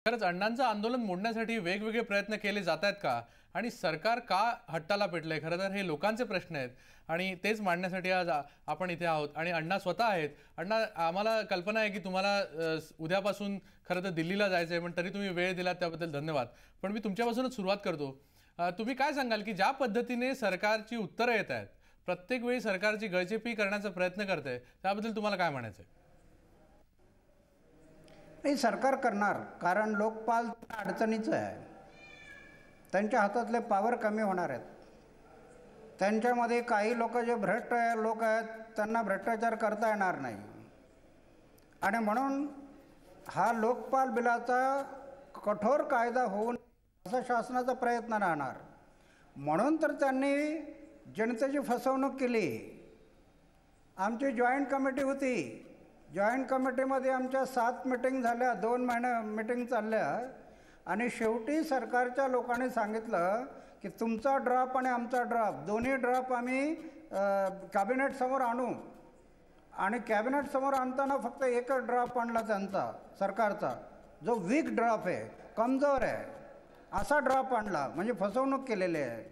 खरंच अण्णांचं आंदोलन मोडण्यासाठी वेगवेगळे प्रयत्न केले जात आहेत का आणि सरकार का हट्टाला पेटलंय? खरं तर हे लोकांचे प्रश्न आहेत आणि तेच मांडण्यासाठी आज आपण इथे आहोत आणि अण्णा स्वतः आहेत. अण्णा, आम्हाला कल्पना आहे की तुम्हाला उद्यापासून खरं तर दिल्लीला जायचं आहे, पण तरी तुम्ही वेळ दिलात त्याबद्दल धन्यवाद. पण मी तुमच्यापासूनच सुरुवात करतो. तुम्ही काय सांगाल की ज्या पद्धतीने सरकारची उत्तरं येत आहेत, प्रत्येक वेळी सरकारची गळचेपी करण्याचा प्रयत्न करते, त्याबद्दल तुम्हाला काय म्हणायचं आहे? नाही, सरकार करणार, कारण लोकपाल अडचणीचं आहे. त्यांच्या हातातले पॉवर कमी होणार आहेत. त्यांच्यामध्ये काही लोक जे भ्रष्ट लोक आहेत त्यांना भ्रष्टाचार करता येणार नाही आणि म्हणून हा लोकपाल बिलाचा कठोर कायदा होऊन असा शासनाचा प्रयत्न राहणार. म्हणून तर त्यांनी जनतेची फसवणूक केली. आमची जॉईंट कमिटी होती. जॉईंट कमिटीमध्ये आमच्या 7 मीटिंग झाल्या, 2 महिने मीटिंग चालल्या आणि शेवटी सरकारच्या लोकांनी सांगितलं की तुमचा ड्राफ्ट आणि आमचा ड्राफ्ट दोन्ही ड्राफ्ट आम्ही कॅबिनेटसमोर आणू. आणि कॅबिनेटसमोर आणताना फक्त एकच ड्राफ्ट आणला त्यांचा, सरकारचा, जो वीक ड्राफ्ट आहे, कमजोर आहे, असा ड्राफ्ट आणला. म्हणजे फसवणूक केलेली आहे.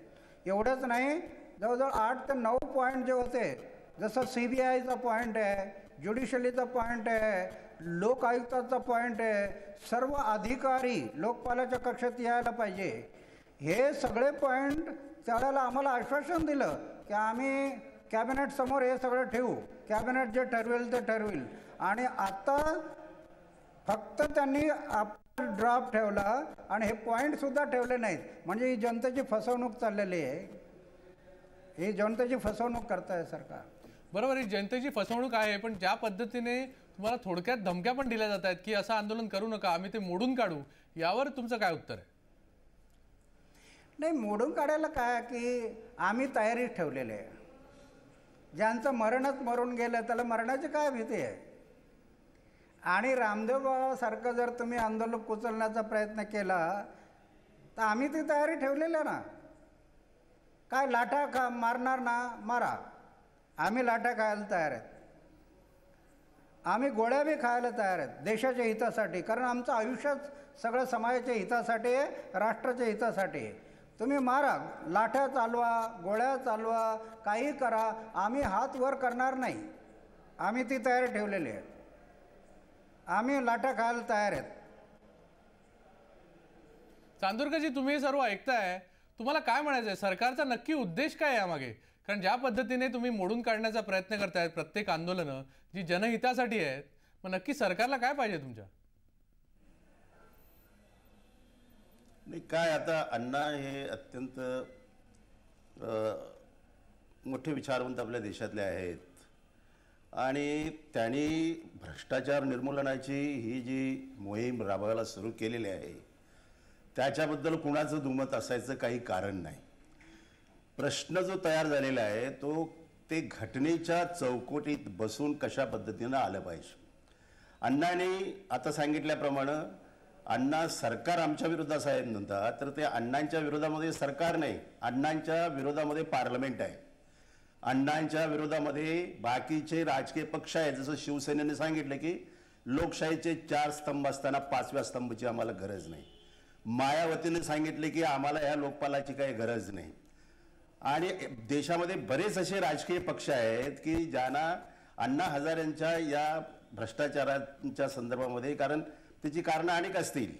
एवढंच नाही, जवळजवळ 8 ते 9 पॉईंट जे होते, जसं CBIचा पॉईंट आहे, ज्युडिशरीचा पॉईंट आहे, लोक आयुक्ताचा पॉईंट आहे, सर्व अधिकारी लोकपालाच्या कक्षेत यायला पाहिजे, हे सगळे पॉईंट त्यावेळेला आम्हाला आश्वासन दिलं की आम्ही कॅबिनेटसमोर हे सगळं ठेवू, कॅबिनेट जे ठरवेल ते ठरवेल. आणि आता फक्त त्यांनी ड्राफ्ट ठेवला आणि हे पॉईंटसुद्धा ठेवले नाहीत. म्हणजे ही जनतेची फसवणूक चाललेली आहे. ही जनतेची फसवणूक करत आहे सरकार. बरोबर, ही जनतेची फसवणूक आहे. पण ज्या पद्धतीने तुम्हाला थोडक्यात धमक्या पण दिल्या जात आहेत की असं आंदोलन करू नका, आम्ही ते मोडून काढू, यावर तुमचं काय उत्तर आहे? नाही, मोडून काढायला काय की आम्ही तयारी ठेवलेली आहे. ज्यांचं मरणच मरून गेलं त्याला मरणाची काय भीती आहे? आणि रामदेव बाबासारखं जर तुम्ही आंदोलन उचलण्याचा प्रयत्न केला तर आम्ही ती तयारी ठेवलेली आहे ना. काय लाठा मारणार ना, मारा, आम्ही लाठा खायला तयार आहेत. आम्ही गोळ्या बी खायला तयार आहेत देशाच्या हितासाठी, कारण आमचं आयुष्यच सगळं समाजाच्या हितासाठी आहे, राष्ट्राच्या हितासाठी आहे. तुम्ही मारा, लाठ्या चालवा, गोळ्या चालवा, काही करा, आम्ही हात वर करणार नाही. आम्ही ती तयारी ठेवलेली आहे. आम्ही लाठा खायला तयार आहेत. चांदोरकरजी, तुम्ही हे सर्व ऐकताय, तुम्हाला काय म्हणायचं आहे? सरकारचा नक्की उद्देश काय आहे यामागे? कारण ज्या पद्धतीने तुम्ही मोडून काढण्याचा प्रयत्न करतायत प्रत्येक आंदोलनं जी जनहितासाठी आहेत, मग नक्की सरकारला काय पाहिजे तुमच्या? नाही, काय आता अण्णा हे अत्यंत मोठे विचारवंत आपल्या देशातले आहेत आणि त्यांनी भ्रष्टाचार निर्मूलनाची ही जी मोहीम राबवायला सुरू केलेली आहे त्याच्याबद्दल कुणाचं दुमत असायचं काही कारण नाही. प्रश्न जो तयार झालेला आहे तो ते घटनेच्या चौकटीत बसून कशा पद्धतीनं आलं पाहिजे. अण्णांनी आता सांगितल्याप्रमाणे अण्णा सरकार आमच्या विरोधात आहे म्हणतात, तर ते अण्णांच्या विरोधामध्ये सरकार नाही, अण्णांच्या विरोधामध्ये पार्लमेंट आहे. अण्णांच्या विरोधामध्ये बाकीचे राजकीय पक्ष आहेत. जसं शिवसेनेने सांगितलं की लोकशाहीचे 4 स्तंभ असताना 5व्या स्तंभाची आम्हाला गरज नाही. मायावतीने सांगितले की आम्हाला ह्या लोकपालाची काही गरज नाही. आणि देशामध्ये बरेच असे राजकीय पक्ष आहेत की ज्यांना अण्णा हजारेंच्या या भ्रष्टाचाराच्या संदर्भामध्ये, कारण त्याची कारणं अनेक असतील,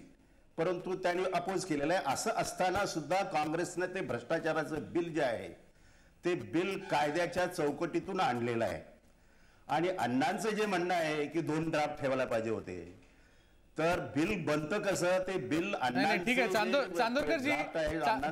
परंतु त्यांनी अपोज केलेलं आहे. असं असताना सुद्धा काँग्रेसने ते भ्रष्टाचाराचं बिल जे आहे ते बिल कायद्याच्या चौकटीतून आणलेलं आहे. आणि अण्णांचं जे म्हणणं आहे की 2 ड्राफ्ट ठेवायला पाहिजे होते, तर बिल बनतं कसं? ते बिल ठीक आहे.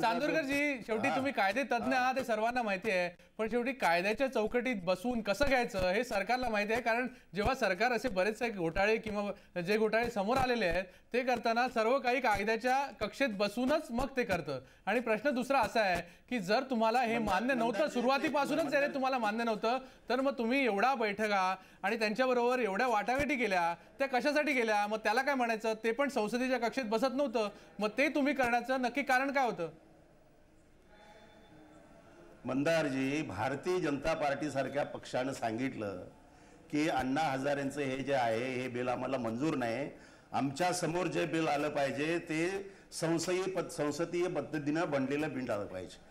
चांदोरकरजी, शेवटी तुम्ही कायदे तज्ञ आहात हे सर्वांना माहिती आहे, पण शेवटी कायद्याच्या चौकटीत बसून कसं घ्यायचं हे सरकारला माहिती आहे. कारण जेव्हा सरकार असे बरेचसे घोटाळे किंवा जे घोटाळे समोर आलेले आहेत ते करताना सर्व काही कायद्याच्या कक्षेत बसूनच मग ते करतं. आणि प्रश्न दुसरा असा आहे की जर तुम्हाला हे मान्य नव्हतं, सुरुवातीपासूनच जर तुम्हाला मान्य नव्हतं, तर मग तुम्ही एवढा बैठका आणि त्यांच्याबरोबर एवढ्या वाटाघाटी केल्या, त्या कशासाठी केल्या? मग त्याला काय म्हणायचं? ते पण संसदेच्या कक्षेत बसत नव्हतं, मग ते तुम्ही करण्याचं नक्की कारण काय होतं? मंदारजी, भारतीय जनता पार्टी सारख्या पक्षानं सांगितलं की अण्णा हजारेंचं हे जे आहे हे बिल आम्हाला मंजूर नाही, आमच्या समोर जे बिल आलं पाहिजे ते संसदीय पद्धतीनं बनलेलं बिल आलं पाहिजे.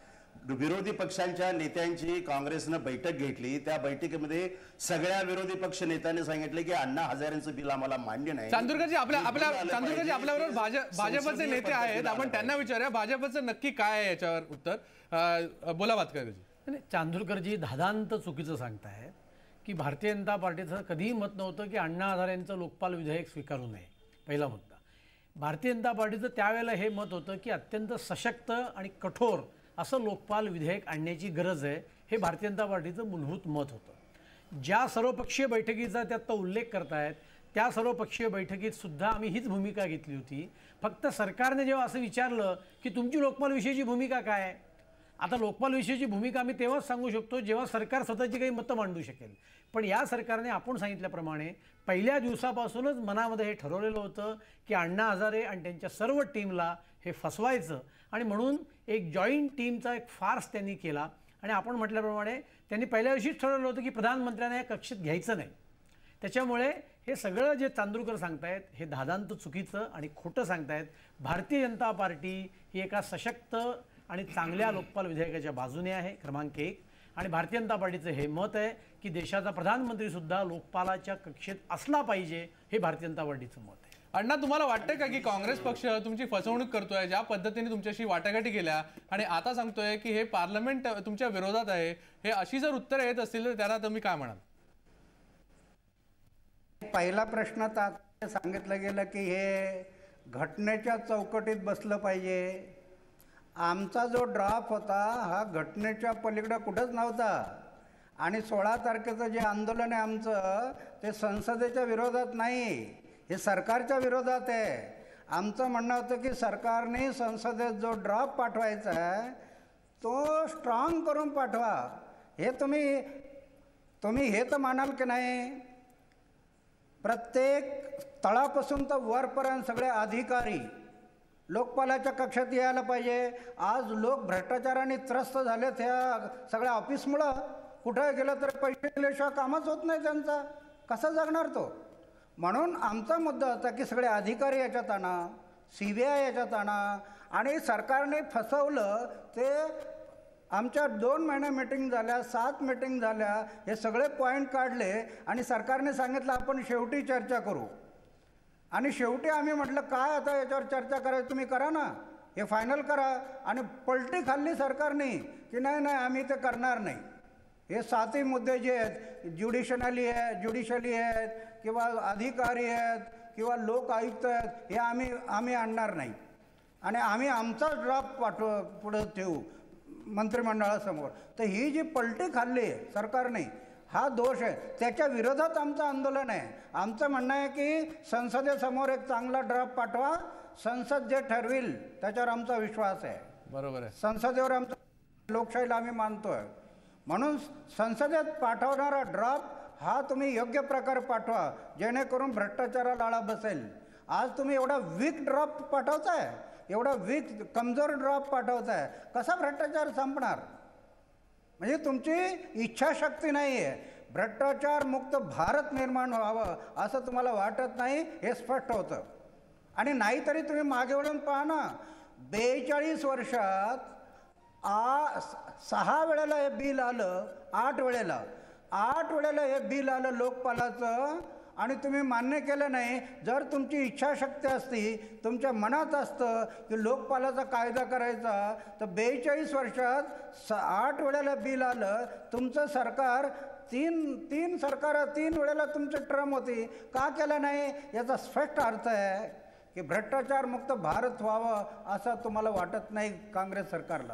विरोधी पक्षांच्या नेत्यांची काँग्रेसनं बैठक घेतली. त्या बैठकीमध्ये सगळ्या विरोधी पक्ष नेत्यांनी सांगितले की अण्णा हजारेंचं बिल आम्हाला मान्य नाही. चांदूरकरजी आपल्याबरोबर भाजपचे नेते आहेत, आपण त्यांना विचारूया भाजपचं नक्की काय आहे याच्यावर उत्तर. बोला भातकरजी. चांदूरकरजी धादांत चुकीचं सांगतायत की भारतीय जनता पार्टीचं कधीही मत नव्हतं की अण्णा हजारेंचं लोकपाल विधेयक स्वीकारू नये. पहिला मुद्दा. भारतीय जनता पार्टीचं त्यावेळेला हे मत होतं की अत्यंत सशक्त आणि कठोर असं लोकपाल विधेयक आणण्याची गरज आहे, हे भारतीय जनता पार्टीचं मूलभूत मत होतं. ज्या सर्वपक्षीय बैठकीचा त्यात उल्लेख करतायत त्या सर्वपक्षीय बैठकीत सुद्धा आम्ही हीच भूमिका घेतली होती. फक्त सरकारने जेव्हा असं विचारलं की तुमची लोकपालविषयीची भूमिका काय आहे, आता लोकपालविषयीची भूमिका आम्ही तेव्हाच सांगू शकतो जेव्हा सरकार स्वतःची काही मतं मांडू शकेल. पण या सरकारने आपण सांगितल्याप्रमाणे पहिल्या दिवसापासूनच मनामध्ये हे ठरवलेलं होतं की अण्णा हजारे आणि त्यांच्या सर्व टीमला हे फसवायचं, आणि म्हणून एक जॉईंट टीमचा एक फार्स त्यांनी केला. आणि आपण म्हटल्याप्रमाणे त्यांनी पहिल्या दिवशीच ठरवलं होतं की प्रधानमंत्र्यांना या कक्षेत घ्यायचं नाही. त्याच्यामुळे हे सगळं जे चांदूरकर सांगतायत हे धादांत चुकीचं आणि खोटं सांगतायत. भारतीय जनता पार्टी ही एका सशक्त आणि चांगल्या लोकपाल विधेयकाच्या बाजूने आहे, क्रमांक 1. आणि भारतीय जनता पार्टीचं हे मत आहे की देशाचा प्रधानमंत्रीसुद्धा लोकपालाच्या कक्षेत असला पाहिजे, हे भारतीय जनता पार्टीचं मत आहे. अण्णा, तुम्हाला वाटतं का की काँग्रेस पक्ष तुमची फसवणूक करतोय, ज्या पद्धतीने तुमच्याशी वाटाघाटी केल्या आणि आता सांगतोय की हे पार्लमेंट तुमच्या विरोधात आहे, हे अशी जर उत्तरं येत असतील तर त्याला तुम्ही काय म्हणाल? पहिला प्रश्न तर सांगितलं गेलं की हे घटनेच्या चौकटीत बसलं पाहिजे. आमचा जो ड्राफ्ट होता हा घटनेच्या पलीकडे कुठंच नव्हता. आणि 16 तारखेचं जे आंदोलन आहे आमचं ते संसदेच्या विरोधात नाही, हे सरकारच्या विरोधात आहे. आमचं म्हणणं होतं की सरकारने संसदेत जो ड्राफ्ट पाठवायचा आहे तो स्ट्रॉंग करून पाठवा. हे तुम्ही हे तर मानाल की नाही, प्रत्येक तळापासून तर वरपर्यंत सगळे अधिकारी लोकपालाच्या कक्षात यायला पाहिजे. आज लोक भ्रष्टाचाराने त्रस्त झाले त्या सगळ्या ऑफिसमुळं. कुठं गेलं तर पैसे दिल्याशिवाय कामच होत नाही त्यांचा, कसं जगणार तो. म्हणून आमचा मुद्दा होता की सगळे अधिकारी याच्यात आणा, CBI याच्यात आणा. आणि सरकारने फसवलं ते आमच्या 2 महिने मीटिंग झाल्या, 7 मीटिंग झाल्या, हे सगळे पॉईंट काढले आणि सरकारने सांगितलं आपण शेवटी चर्चा करू. आणि शेवटी आम्ही म्हटलं काय आता याच्यावर चर्चा करायची, तुम्ही करा ना, हे फायनल करा. आणि पलटी खाल्ली सरकारने की नाही आम्ही ते करणार नाही. हे 7ही मुद्दे जे आहेत, ज्युडिशली आहेत किंवा अधिकारी आहेत किंवा लोक आयुक्त आहेत, हे आम्ही आणणार नाही. आणि आम्ही आमचा ड्राफ्ट पुढं ठेवू मंत्रिमंडळासमोर. तर ही जी पलटी खाल्ली सरकारने, हा दोष आहे. त्याच्या विरोधात आमचं आंदोलन आहे. आमचं म्हणणं आहे की संसदेसमोर एक चांगला ड्राफ्ट पाठवा, संसद जे ठरविल त्याच्यावर आमचा विश्वास आहे. बरोबर आहे. संसदेवर आमचा लोकशाहीला आम्ही मानतोय. म्हणून संसदेत पाठवणारा ड्राफ्ट हा तुम्ही योग्य प्रकारे पाठवा, जेणेकरून भ्रष्टाचाराला आळा बसेल. आज तुम्ही एवढा वीक ड्राफ्ट पाठवताय, एवढा वीक कमजोर ड्राफ्ट पाठवताय, कसा भ्रष्टाचार संपणार. म्हणजे तुमची इच्छाशक्ती नाही आहे. भ्रष्टाचार मुक्त भारत निर्माण व्हावं असं तुम्हाला वाटत नाही, हे स्पष्ट होतं. आणि नाहीतरी तुम्ही मागे वळून पहा ना, 42 वर्षात 6 वेळेला हे बिल आलं, 8 वेळेला हे बिल आलं लोकपालाचं, आणि तुम्ही मान्य केलं नाही. जर तुमची इच्छाशक्ती असती, तुमच्या मनात असतं की लोकपालाचा कायदा करायचा, तर 42 वर्षात 8 वेळेला बिल आलं. तुमचं सरकार तीन वेळेला तुमची टर्म होती, का केलं नाही. याचा स्पष्ट अर्थ आहे की भ्रष्टाचार मुक्त भारत व्हावं असं तुम्हाला वाटत नाही काँग्रेस सरकारला.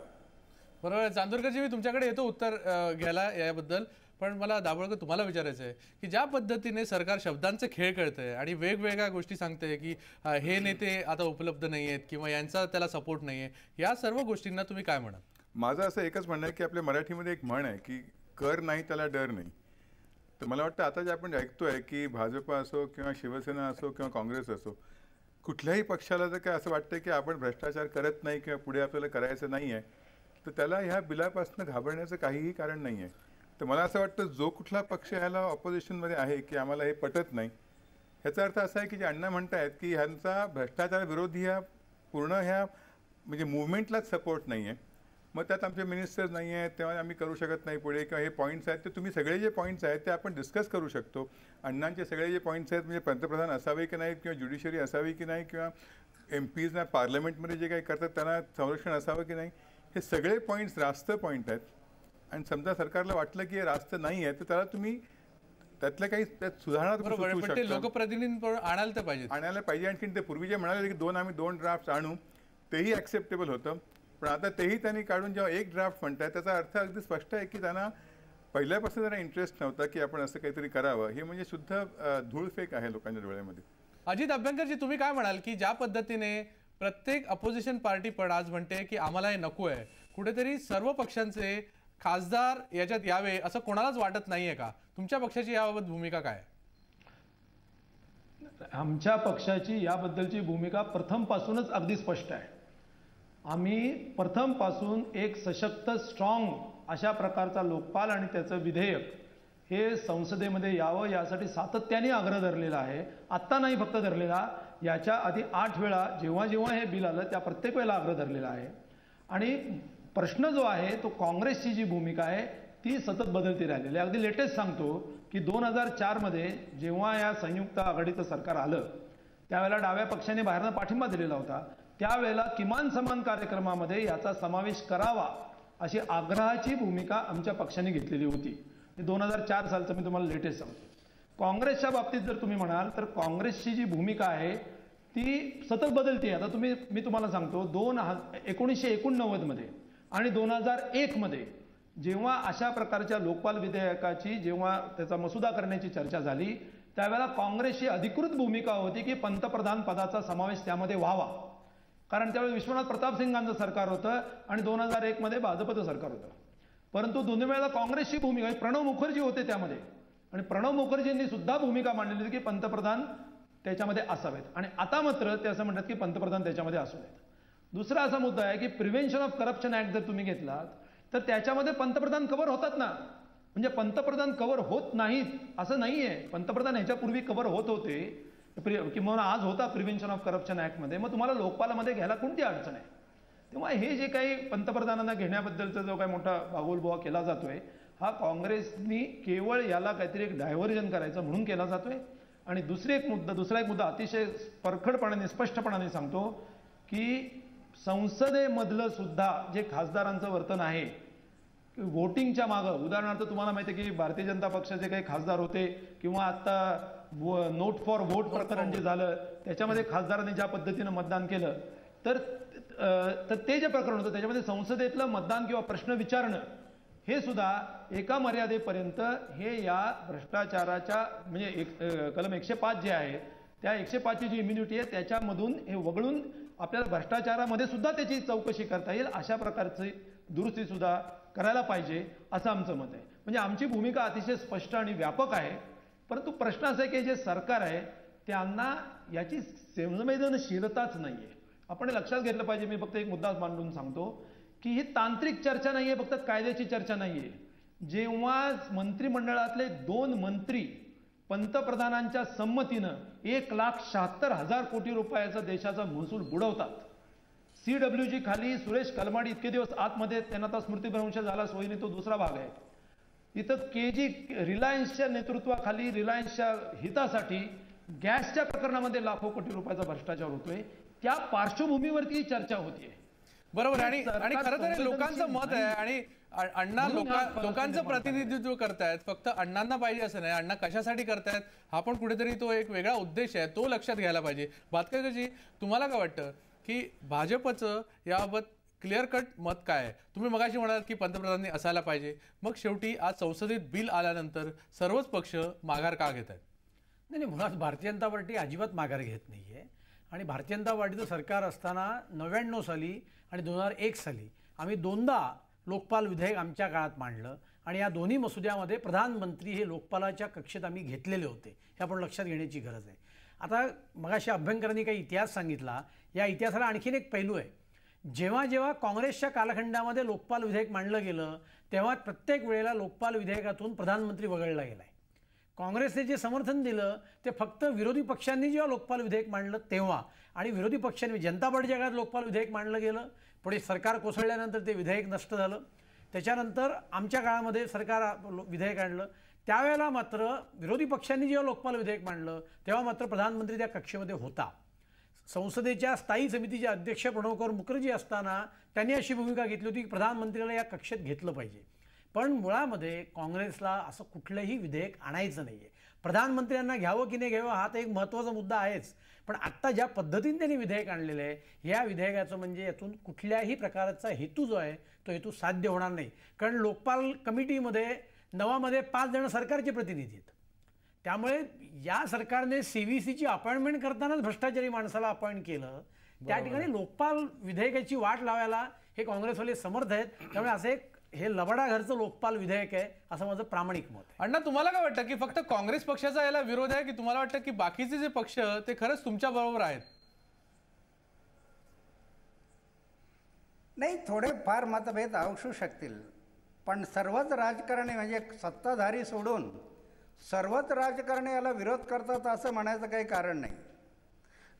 बरोबर. चांदूरकरजी, मी तुमच्याकडे येतो उत्तर घ्यायला याबद्दल, पण मला दाभोळकर तुम्हाला विचारायचं आहे की ज्या पद्धतीने सरकार शब्दांचे खेळ खेळतंय आणि वेगवेगळ्या गोष्टी सांगते की हे नेते आता उपलब्ध नाही आहेत किंवा यांचा त्याला सपोर्ट नाही आहे, या सर्व गोष्टींना तुम्ही काय म्हणाल? माझं असं एकच म्हणणं आहे की आपल्या मराठीमध्ये एक म्हण आहे की कर नाही त्याला डर नाही. तर मला वाटतं आता जे आपण ऐकतोय की भाजप असो किंवा शिवसेना असो किंवा काँग्रेस असो, कुठल्याही पक्षाला जर काय असं वाटतं की आपण भ्रष्टाचार करत नाही किंवा पुढे आपल्याला करायचं नाही आहे, तर त्याला ह्या बिलापासून घाबरण्याचं काहीही कारण नाही आहे. तर मला असं वाटतं जो कुठला पक्ष ह्याला ऑपोजिशनमध्ये आहे की आम्हाला हे पटत नाही, ह्याचा अर्थ असा आहे की जे अण्णा म्हणतायत की ह्यांचा भ्रष्टाचार विरोधी ह्या पूर्ण ह्या म्हणजे मुवमेंटलाच सपोर्ट नाही आहे, मग त्यात आमचे मिनिस्टर्स नाही आहेत तेव्हा आम्ही करू शकत नाही पुढे, किंवा हे पॉईंट्स आहेत ते तुम्ही सगळे जे पॉईंट्स आहेत ते आपण डिस्कस करू शकतो. अण्णांचे सगळे जे पॉईंट्स आहेत म्हणजे पंतप्रधान असावे की नाही, किंवा ज्युडिशरी असावी की नाही, किंवा MPजना पार्लमेंटमध्ये जे काही करतात त्यांना संरक्षण असावं की नाही, हे सगळे पॉईंट्स रास्त पॉईंट आहेत. आणि समजा सरकारला वाटलं की हे रास्त नाही आहे तर त्याला तुम्ही त्यातल्या काही त्यात सुधारणा तुम्ही बरोबर आहे, सुचवू पण ते शकता. लोकप्रतिनिधी आणायला तर पाहिजे. आणायला पाहिजे. आणखीन ते पूर्वी जे म्हणाले की आम्ही दोन ड्राफ्ट आणू तेही ॲक्सेप्टेबल होतं, पण आता तेही त्यांनी काढून जेव्हा एक ड्राफ्ट म्हणताय त्याचा अर्थ अगदी स्पष्ट आहे की त्यांना पहिल्यापासून जरा इंटरेस्ट नव्हता की आपण असं काहीतरी करावं. हे म्हणजे शुद्ध धूळफेक आहे लोकांच्या डोळ्यामध्ये. अजित अभ्यंकरजी, तुम्ही काय म्हणाल की ज्या पद्धतीने प्रत्येक अपोजिशन पार्टी पण आज म्हणते की आम्हाला हे नको आहे, कुठेतरी सर्व पक्षांचे खासदार याच्यात यावे असं कोणालाच वाटत नाहीये का? तुमच्या पक्षाची याबाबत भूमिका काय? आमच्या पक्षाची याबद्दलची भूमिका प्रथमपासूनच अगदी स्पष्ट आहे. आम्ही प्रथमपासून एक सशक्त स्ट्रॉंग अशा प्रकारचा लोकपाल आणि त्याचं विधेयक हे संसदेमध्ये यावं यासाठी सातत्याने आग्रह धरलेला आहे. आत्ता नाही फक्त धरलेला, याच्या आधी 8 वेळा जेव्हा जेव्हा हे बिल आलं त्या प्रत्येक वेळेला आग्रह धरलेला आहे. आणि प्रश्न जो आहे तो काँग्रेसची जी भूमिका आहे ती सतत बदलती राहिलेली आहे. अगदी लेटेस्ट सांगतो की 2004 मध्ये जेव्हा या संयुक्त आघाडीचं सरकार आलं त्यावेळेला डाव्या पक्षाने बाहेरनं पाठिंबा दिलेला होता. त्यावेळेला किमान समान कार्यक्रमामध्ये याचा समावेश करावा अशी आग्रहाची भूमिका आमच्या पक्षाने घेतलेली होती. 2004 सालचं मी तुम्हाला लेटेस्ट सांगतो. काँग्रेसच्या बाबतीत जर तुम्ही म्हणाल तर काँग्रेसची जी भूमिका आहे ती सतत बदलते. आता मी तुम्हाला सांगतो 1989 मध्ये आणि 2001 मध्ये जेव्हा अशा प्रकारच्या लोकपाल विधेयकाची जेव्हा त्याचा मसुदा करण्याची चर्चा झाली त्यावेळेला काँग्रेसची अधिकृत भूमिका होती की पंतप्रधान पदाचा समावेश त्यामध्ये व्हावा. कारण त्यावेळी विश्वनाथ प्रताप सिंगांचं सरकार होतं आणि 2001 मध्ये भाजपचं सरकार होतं. परंतु दोन्ही वेळेला काँग्रेसची भूमिका, प्रणव मुखर्जी होते त्यामध्ये, आणि प्रणव मुखर्जींनी सुद्धा भूमिका मांडलेली होती की पंतप्रधान त्याच्यामध्ये असावेत. आणि आता मात्र ते असं म्हणतात की पंतप्रधान त्याच्यामध्ये असू नयेत. दुसरा असा मुद्दा आहे की प्रिव्हेन्शन ऑफ करप्शन ऍक्ट जर तुम्ही घेतलात तर त्याच्यामध्ये पंतप्रधान कव्हर होतात ना. म्हणजे पंतप्रधान कव्हर होत नाहीत असं नाहीये. पंतप्रधान ह्याच्यापूर्वी कव्हर होत होते किंवा आज होता प्रिव्हेन्शन ऑफ करप्शन ऍक्टमध्ये. मग तुम्हाला लोकपालामध्ये घ्यायला कोणती अडचण आहे? तेव्हा हे जे काही पंतप्रधानांना घेण्याबद्दलचा जो काही मोठा बागोलबोवा केला जातोय हा काँग्रेसनी केवळ याला काहीतरी एक डायव्हर्जन करायचं म्हणून केला जातोय. आणि दुसरा एक मुद्दा अतिशय परखडपणाने स्पष्टपणाने सांगतो की संसदेमधलं सुद्धा जे खासदारांचं वर्तन आहे वोटिंगच्या मागं, उदाहरणार्थ तुम्हाला माहिती आहे की भारतीय जनता पक्षाचे काही खासदार होते किंवा आता नोट फॉर वोट प्रकरण जे झालं त्याच्यामध्ये खासदारांनी ज्या पद्धतीनं मतदान केलं तर ते जे प्रकरण होतं त्याच्यामध्ये संसदेतलं मतदान किंवा प्रश्न विचारणं हे सुद्धा एका मर्यादेपर्यंत हे या भ्रष्टाचाराच्या म्हणजे कलम 105 जे आहे त्या 105 ची जी इम्युनिटी आहे त्याच्यामधून हे वगळून आपल्याला भ्रष्टाचारामध्ये सुद्धा त्याची चौकशी करता येईल अशा प्रकारची दुरुस्ती सुद्धा करायला पाहिजे असं आमचं मत आहे. म्हणजे आमची भूमिका अतिशय स्पष्ट आणि व्यापक आहे. परंतु प्रश्न असा आहे की जे सरकार आहे त्यांना याची संवेदनशीलताच नाहीये. आपण लक्षात घेतलं पाहिजे. मी फक्त एक मुद्दा मांडून सांगतो की ही तांत्रिक चर्चा नाहीये, फक्त कायद्याची चर्चा नाहीये. जेव्हा मंत्रिमंडळातले 2 मंत्री पंतप्रधानांच्या संमतीनं 1,76,000 कोटी रुपयाचा देशाचा महसूल बुडवतात. CWG खाली सुरेश कलमाडी इतके दिवस आतमध्ये त्यांना आता स्मृतिभ्रंश झाला सोयीने तो दुसरा भाग आहे. इथं KG रिलायन्सच्या नेतृत्वाखाली रिलायन्सच्या हितासाठी गॅसच्या प्रकरणामध्ये लाखो कोटी रुपयाचा भ्रष्टाचार होतोय. त्या पार्श्वभूमीवरती चर्चा होतीये. बरोबर. आणि खरं तर लोकांचं मत आहे आणि अण्णा लोकांचं प्रतिनिधित्व करतायत. फक्त अण्णांना पाहिजे असं नाही, अण्णा कशासाठी करतायत हा पण कुठेतरी तो एक वेगळा उद्देश आहे, तो लक्षात घ्यायला पाहिजे. भातकेकरजी, तुम्हाला काय वाटतं की भाजपचं याबाबत क्लिअर कट मत काय आहे? तुम्ही मगाशी म्हणालात की पंतप्रधानांनी असायला पाहिजे, मग शेवटी आज संसदेत बिल आल्यानंतर सर्वच पक्ष माघार का घेत आहेत? नाही, मुळात भारतीय जनता पार्टी अजिबात माघार घेत नाहीये. आणि भारतीय जनता पार्टीचं सरकार असताना 99 साली आणि 2001 साली आम्ही 2दा लोकपाल विधेयक आमच्या काळात मांडलं आणि या दोन्ही मसुद्यामध्ये प्रधानमंत्री हे लोकपालाच्या कक्षेत आम्ही घेतलेले होते. हे आपण लक्षात घेण्याची गरज आहे. आता मगाशी अभ्यंकरांनी काही इतिहास सांगितला. या इतिहासाला आणखीन एक पैलू आहे. जेव्हा जेव्हा काँग्रेसच्या कालखंडामध्ये लोकपाल विधेयक मांडलं गेलं तेव्हा प्रत्येक वेळेला लोकपाल विधेयकातून प्रधानमंत्री वगळला गेला आहे. काँग्रेसने जे समर्थन दिलं ते फक्त विरोधी पक्षांनी जेव्हा लोकपाल विधेयक मांडलं तेव्हा, आणि विरोधी पक्षांनी जनता पार्टीच्या काळात लोकपाल विधेयक मांडलं गेलं, पुढे सरकार कोसळल्यानंतर ते विधेयक नष्ट झालं, त्याच्यानंतर आमच्या काळामध्ये सरकार विधेयक आणलं, त्यावेळेला मात्र विरोधी पक्षांनी जेव्हा लोकपाल विधेयक मांडलं तेव्हा मात्र प्रधानमंत्री त्या कक्षेमध्ये होता. संसदेच्या स्थायी समितीचे अध्यक्ष प्रणवकुमार मुखर्जी असताना त्यांनी अशी भूमिका घेतली होती की प्रधानमंत्र्याला या कक्षेत घेतलं पाहिजे. पण मुळामध्ये काँग्रेसला असं कुठलंही विधेयक आणायचं नाही आहे. प्रधानमंत्र्यांना घ्यावं की नाही घ्यावं हा तर एक महत्त्वाचा मुद्दा आहेच, पण आत्ता ज्या पद्धतीने त्यांनी विधेयक आणलेलं आहे या विधेयकाचं म्हणजे यातून कुठल्याही प्रकारचा हेतू जो आहे तो हेतू साध्य होणार नाही. कारण लोकपाल कमिटीमध्ये नवामध्ये 5 जण सरकारचे प्रतिनिधी आहेत. त्यामुळे या सरकारने CVCची अपॉइंटमेंट करतानाच भ्रष्टाचारी माणसाला अपॉइंट केलं. त्या ठिकाणी लोकपाल विधेयकाची वाट लावायला हे काँग्रेसवाले समर्थ आहेत. त्यामुळे असे हे लबाडा घरचं लोकपाल विधेयक आहे असं माझं प्रामाणिक मत आहे. अण्णा, तुम्हाला काय वाटतं की फक्त काँग्रेस पक्षाचा याला विरोध आहे की तुम्हाला वाटतं की बाकीचे जे पक्ष ते खरंच तुमच्या बरोबर आहेत? नाही, थोडे फार मतभेद असू शकतील, पण सर्वच राजकारणी म्हणजे सत्ताधारी सोडून सर्वच राजकारणी याला विरोध करतात असं म्हणायचं काही कारण नाही.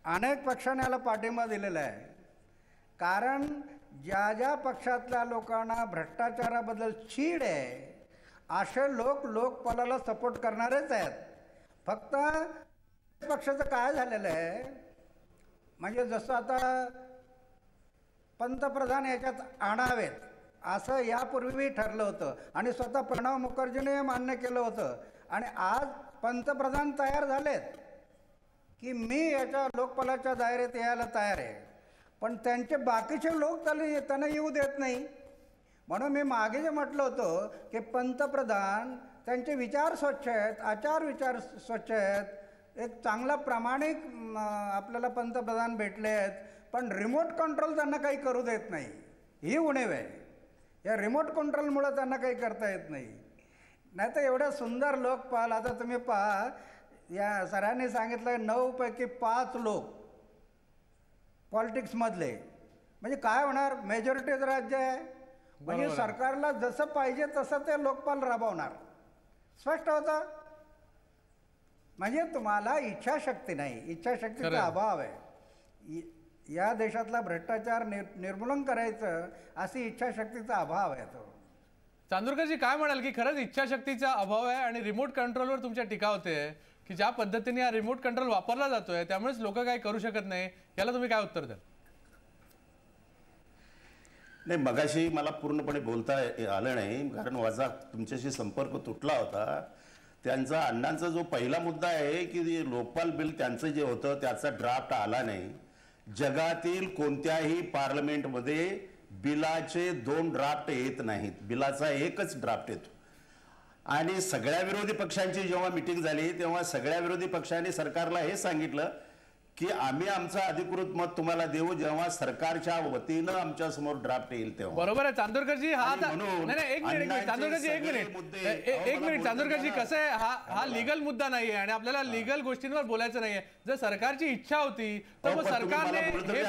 अनेक पक्षांनी याला पाठिंबा दिलेला आहे. कारण ज्या ज्या पक्षातल्या लोकांना भ्रष्टाचाराबद्दल चीड आहे असे लोक लोकपालाला सपोर्ट करणारेच आहेत. फक्त पक्षाचं काय झालेलं आहे, म्हणजे जसं आता पंतप्रधान याच्यात आणावेत असं यापूर्वी ठरलं होतं आणि स्वतः प्रणव मुखर्जीने मान्य केलं होतं, आणि आज पंतप्रधान तयार झालेत की मी याच्या लोकपालाच्या दायरेत यायला तयार आहे, पण त्यांचे बाकीचे लोक त्यांना येऊ देत नाही. म्हणून मी मागे जे म्हटलं होतं की पंतप्रधान त्यांचे विचार स्वच्छ आहेत, आचार विचार स्वच्छ आहेत, एक चांगला प्रामाणिक आपल्याला पंतप्रधान भेटले आहेत, पण रिमोट कंट्रोल त्यांना काही करू देत नाही. ही उणीव आहे. या रिमोट कंट्रोलमुळं त्यांना काही करता येत नाही. नाही तर एवढं सुंदर लोकपाल, आता तुम्ही पहा, या सरांनी सांगितलं 9 पैकी 5 लोक पॉलिटिक्समधले, म्हणजे काय होणार, मेजॉरिटीचं राज्य आहे, म्हणजे सरकारला जसं पाहिजे तसं ते लोकपाल राबवणार. स्पष्ट होतं. म्हणजे तुम्हाला इच्छाशक्ती नाही, इच्छाशक्तीचा अभाव आहे. या देशातला भ्रष्टाचार निर्मूलन करायचं अशी इच्छाशक्तीचा अभाव आहे. तो चांदोरकरजी काय म्हणाल की खरंच इच्छाशक्तीचा अभाव आहे आणि रिमोट कंट्रोलवर तुमच्या टीका होते की ज्या पद्धतीने हा रिमोट कंट्रोल वापरला जातोय त्यामुळेच लोक काही करू शकत नाही, याला तुम्ही काय उत्तर द्याल? नाही, मगाशी मला पूर्णपणे बोलता आलं नाही कारण माझा तुमच्याशी संपर्क तुटला होता. त्यांचा अण्णांचा जो पहिला मुद्दा आहे की लोकपाल बिल त्यांचं जे होतं त्याचा ड्राफ्ट आला नाही. जगातील कोणत्याही पार्लमेंटमध्ये बिलाचे 2 ड्राफ्ट येत नाहीत, बिलाचा एकच ड्राफ्ट येतो. आणि सगळ्या विरोधी पक्षांची जेव्हा मिटिंग झाली तेव्हा सगळ्या विरोधी पक्षांनी सरकारला हे सांगितलं की आम्ही आमचं अधिकृत मत तुम्हाला देऊ जेव्हा सरकारच्या वतीनं आमच्या समोर ड्राफ्ट येईल तेव्हा. बरोबर आहे चांदोरकरजी. हा नाही, एक मिनिट चांदोरकरजी, एक मिनिट चांदोरकरजी, कसं आहे, हा लीगल मुद्दा नाहीये आणि आपल्याला लीगल गोष्टींवर बोलायचं नाहीये. जर सरकारची इच्छा होती तर मग सरकारने हे जे मुद्दे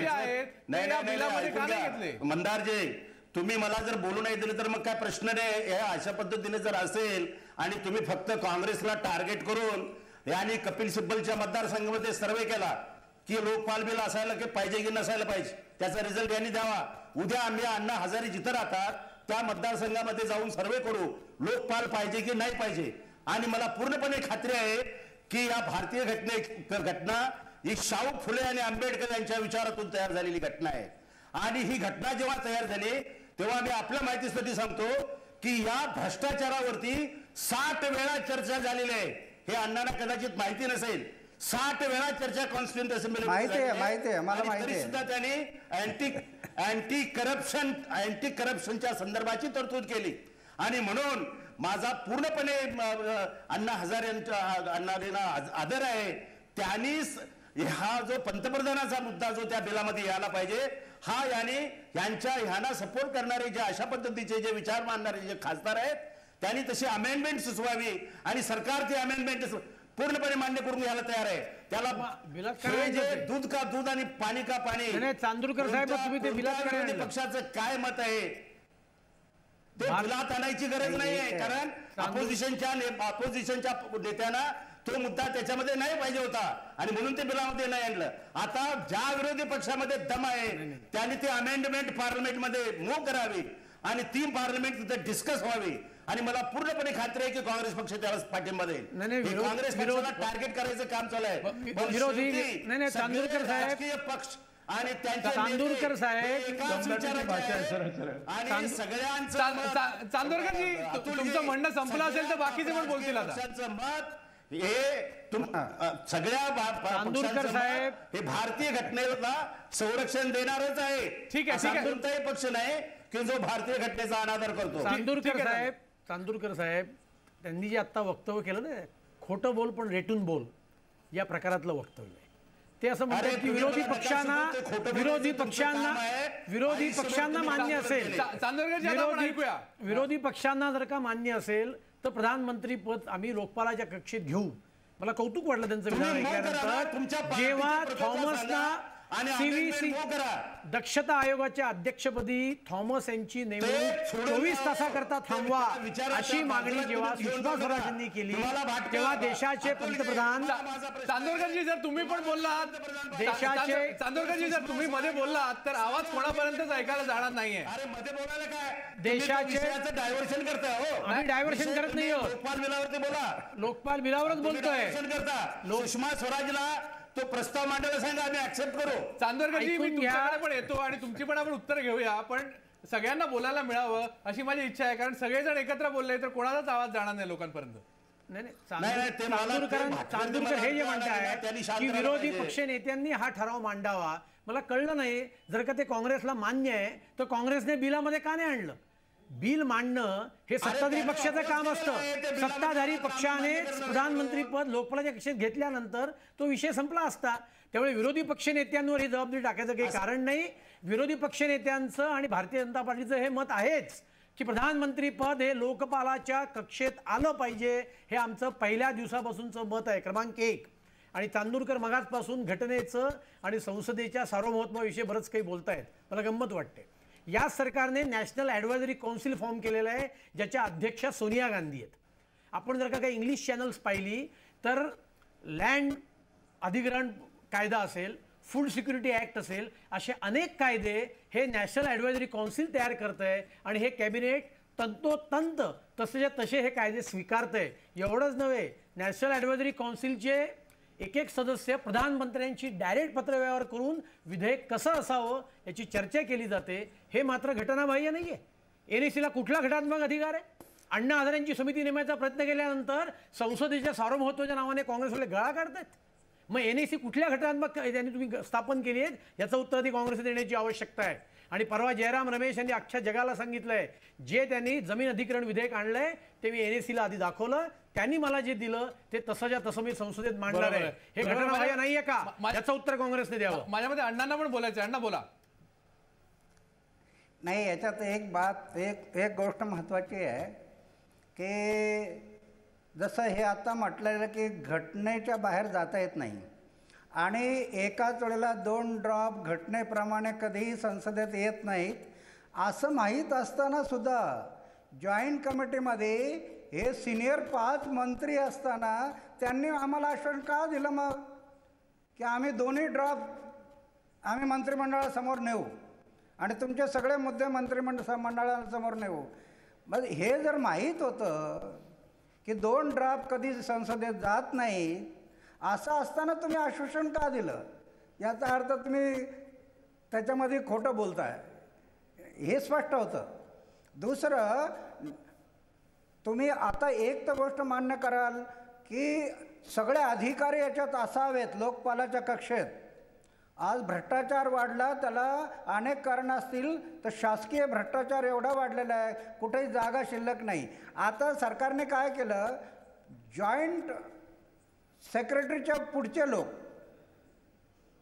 आहेत ते या बिलामध्ये का नाही घेतले? मंदारजी, तुम्ही मला जर बोलू नाही दिलं तर मग काय प्रश्न नाही. हे अशा पद्धतीने जर असेल आणि तुम्ही फक्त काँग्रेसला टार्गेट करून आणि कपिल सिब्बलच्या मतदारसंघामध्ये सर्वे केला की लोकपाल बिल असायला की पाहिजे की नसायला पाहिजे, त्याचा रिझल्ट यांनी द्यावा. उद्या आम्ही अण्णा हजारे जिथं राहतात त्या मतदारसंघामध्ये जाऊन सर्वे करू लोकपाल पाहिजे की नाही पाहिजे. आणि मला पूर्णपणे खात्री आहे की या भारतीय घटना ही शाहू फुले आणि आंबेडकर यांच्या विचारातून तयार झालेली घटना आहे. आणि ही घटना जेव्हा तयार झाली तेव्हा मी आपल्या माहितीसाठी सांगतो की या भ्रष्टाचारावरती 60 वेळा चर्चा झालेली आहे. हे अण्णांना कदाचित माहिती नसेल. 60 वेळा चर्चा कॉन्स्टिट्यूंट असेंब्ली माहिती आहे, मला माहिती आहे. सुद्धा त्यांनी अँटी करप्शनच्या संदर्भाची तरतूद केली. आणि म्हणून माझा पूर्णपणे अण्णा हजारे यांच्या आदर आहे. त्यांनी हा जो पंतप्रधानाचा मुद्दा जो त्या बिलामध्ये यायला पाहिजे हा ह्यांना सपोर्ट करणारे जे अशा पद्धतीचे जे विचार मांडणारे जे खासदार आहेत त्यांनी तशी अमेंडमेंट सुचवावी आणि सरकार ती अमेंडमेंट पूर्णपणे मान्य करून घ्यायला तयार आहे. त्याला जे दूध का दूध आणि पाणी का पाणी. चांदोरकर साहेब, तुम्ही ते बिलात पक्षाचं काय मत आहे ते बिलात आणायची गरज नाहीये, कारण अपोजिशनच्या नेत्यांना तो मुद्दा त्याच्यामध्ये नाही पाहिजे होता आणि म्हणून ते बिलामध्ये नाही आणलं. आता ज्या विरोधी पक्षामध्ये दम आहे त्यांनी ते अमेंडमेंट पार्लमेंटमध्ये मूव्ह करावी आणि ती पार्लमेंट तिथे डिस्कस व्हावी आणि मला पूर्णपणे खात्री आहे की काँग्रेस पक्ष त्याला पाठिंबा देईल. काँग्रेस पक्षाला टार्गेट करायचं काम चालू आहे. विरोधी चांदूरकर साहेब, राजकीय पक्ष आणि त्यांच्या चांदूरकर साहेब, आणि सगळ्यांचं चांदोरकरजी तुमचं म्हणणं संपलं असेल तर बाकीचे पण बोलतील आता. पक्षांचं मत हे सगळ्या चांदोरकर साहेब हे भारतीय घटनेला संरक्षण देणारच आहे. ठीक आहे. कोणताही पक्ष नाही की जो भारतीय घटनेचा अनादर करतो. चांदोरकर साहेब त्यांनी जे आता वक्तव्य केलं ना, खोटं बोल पण रेटून बोल, या प्रकारातलं वक्तव्य आहे. ते असं म्हणतात की विरोधी पक्षांना मान्य असेल, विरोधी पक्षांना जर का मान्य असेल तर प्रधानमंत्री पद आम्ही लोकपालाच्या कक्षेत घेऊ. मला कौतुक वाटलं त्यांचं विधान ऐकल्यानंतर. जेव्हा थॉमसना CVC दक्षता आयोगाच्या अध्यक्षपदी थॉमस यांची नेमणूक 24 तासाकरता थांबवा अशी मागणी जेव्हा सुषमा स्वराज यांनी केली तेव्हा देशाचे पंतप्रधान चांदोरकरजी जर तुम्ही पण बोललात, चांदोरकरजी जर तुम्ही मध्ये बोललात तर आवाज कोणापर्यंतच ऐकायला जाणार नाहीये. अरे मध्ये बोलायला काय, देशाचे डायव्हर्शन करताय. हो, आम्ही डायव्हर्शन करत नाही आहोत, लोकपाल बिलावरती बोला, लोकपाल बिलावरच बोलतोय. सुषमा स्वराजला तो प्रस्ताव मांडायला सांगा, आम्ही ऍक्सेप्ट करू. चांदोरकरजी मी तुमच्याकडे पण येतो आणि तुमची पण आपण उत्तर घेऊया, पण सगळ्यांना बोलायला मिळावं अशी माझी इच्छा आहे, कारण सगळेजण एकत्र बोलले तर कोणाचाच आवाज जाणार नाही लोकांपर्यंत. चांदोरकर हे जे म्हणताय की विरोधी पक्ष नेत्यांनी हा ठराव मांडावा, मला कळलं नाही. जर का ते काँग्रेसला मान्य आहे तर काँग्रेसने बिलामध्ये का नाही आणलं? बिल मांडणं हे सत्ताधारी पक्षाचं काम असतं. सत्ताधारी पक्षाने प्रधानमंत्री पद लोकपालाच्या कक्षेत घेतल्यानंतर तो विषय संपला असता. त्यामुळे विरोधी पक्ष नेत्यांवर ही जबाबदारी टाकायचं काही कारण नाही. विरोधी पक्ष नेत्यांचं आणि भारतीय जनता पार्टीचं हे मत आहेच की प्रधानमंत्री पद हे लोकपालाच्या कक्षेत आलं पाहिजे. हे आमचं पहिल्या दिवसापासूनचं मत आहे, क्रमांक 1. आणि चांदोरकर मगाचपासून घटनेचं आणि संसदेच्या सार्वभौमत्वाविषयी बरंच काही बोलतायत, मला गंमत वाटते. या सरकारने नॅशनल ॲडवायझरी काउन्सिल फॉर्म केलेलं आहे ज्याच्या अध्यक्षा सोनिया गांधी आहेत. आपण जर का काही इंग्लिश चॅनल्स पाहिली तर लँड अधिग्रहण कायदा असेल, फूड सिक्युरिटी ॲक्ट असेल, असे अनेक कायदे हे नॅशनल ॲडवायझरी काउन्सिल तयार करतं आहे आणि हे कॅबिनेट तंतोतंत तसेच्या तसे हे कायदे स्वीकारतं आहे. एवढंच नव्हे, नॅशनल ॲडवायझरी काउन्सिलचे एक सदस्य प्रधानमंत्र्यांची डायरेक्ट पत्रव्यवहार करून विधेयक कसं असावं याची चर्चा केली जाते. हे मात्र घटनाबाह्य नाही आहे. NSCला कुठला घटनात्मक अधिकार आहे? अण्णा हजारेंची समिती नेमण्याचा प्रयत्न केल्यानंतर संसदेच्या सार्वभौमत्वाच्या नावाने काँग्रेसवाले गळा काढतात. मग NSC कुठल्या घटनात्मक त्यांनी तुम्ही स्थापन केली आहेत याचं उत्तर आधी काँग्रेसने देण्याची आवश्यकता आहे. आणि परवा जयराम रमेश यांनी अख्ख्या जगाला सांगितलंय जे त्यांनी जमीन अधिग्रहण विधेयक आणलंय ते मी NSCला आधी दाखवलं, त्यांनी मला जे दिलं ते तसंच्या तसं मी संसदेत मांडणार आहे. हे घटनाबाह्य नाहीये का याचं उत्तर काँग्रेसने द्यावं. माझ्यामध्ये अण्णांना पण बोलायचं. अण्णा बोला. नाही, याच्यात एक गोष्ट महत्त्वाची आहे की जसं हे आता म्हटलेलं की घटनेच्या बाहेर जाता येत नाही आणि एकाच वेळेला 2 ड्रॉप घटनेप्रमाणे कधीही संसदेत येत नाहीत असं माहीत असताना सुद्धा जॉईंट कमिटीमध्ये हे सिनियर 5 मंत्री असताना त्यांनी आम्हाला आश्वासन का दिलं मग की आम्ही दोन्ही ड्रॉप आम्ही मंत्रिमंडळासमोर नेऊ आणि तुमचे सगळे मुद्दे मंत्रिमंडळासमोर नेऊ. मग हे जर माहीत होतं की 2 ड्रॉप कधी संसदेत जात नाही असं असताना तुम्ही आश्वासन का दिलं, याचा अर्थ तुम्ही त्याच्यामध्ये खोटं बोलताय हे स्पष्ट होतं. दुसरं, तुम्ही आता एक तर गोष्ट मान्य कराल की सगळे अधिकारी याच्यात असावेत लोकपालाच्या कक्षेत. आज भ्रष्टाचार वाढला, त्याला अनेक कारणं असतील, तर शासकीय भ्रष्टाचार एवढा वाढलेला आहे कुठेही जागा शिल्लक नाही. आता सरकारने काय केलं, जॉईंट सेक्रेटरीच्या पुढचे लोक,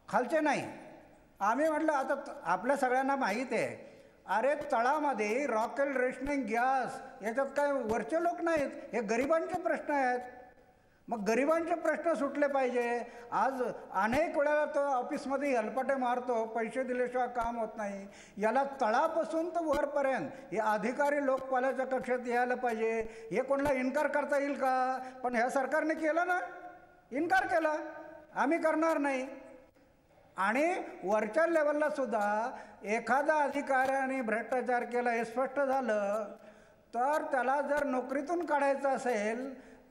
खालचे नाही. आम्ही म्हटलं आता आपल्या सगळ्यांना माहीत आहे, अरे तळामध्ये रॉकेल रेशनिंग गॅस याच्यात काय वरचे लोक नाहीत, हे गरिबांचे प्रश्न आहेत. मग गरिबांचे प्रश्न सुटले पाहिजे. आज अनेक वेळेला तो ऑफिसमध्ये हेलपाटे मारतो, पैसे दिल्याशिवाय काम होत नाही. याला तळापासून तर वरपर्यंत हे अधिकारी लोकपालाच्या कक्षेत यायला पाहिजे. हे कोणाला इन्कार करता येईल का? पण ह्या सरकारने केलं ना, इन्कार केला, आम्ही करणार नाही. आणि वरच्या लेवलला सुद्धा एखादा अधिकाऱ्याने भ्रष्टाचार केला हे स्पष्ट झालं तर त्याला जर नोकरीतून काढायचं असेल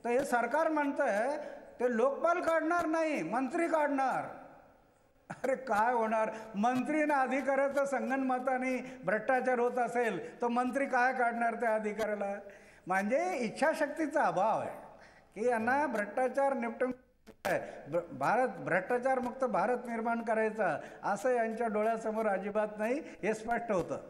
तर हे सरकार म्हणतंय ते लोकपाल काढणार नाही, मंत्री काढणार. अरे काय होणार? मंत्री ना अधिकाऱ्याचं संगनमताने भ्रष्टाचार होत असेल तर मंत्री काय काढणार त्या अधिकाऱ्याला? म्हणजे इच्छाशक्तीचा अभाव आहे की यांना भ्रष्टाचार निपटून भारत भ्रष्टाचार मुक्त भारत निर्माण करायचा असं यांच्या डोळ्यासमोर अजिबात नाही, हे स्पष्ट होतं.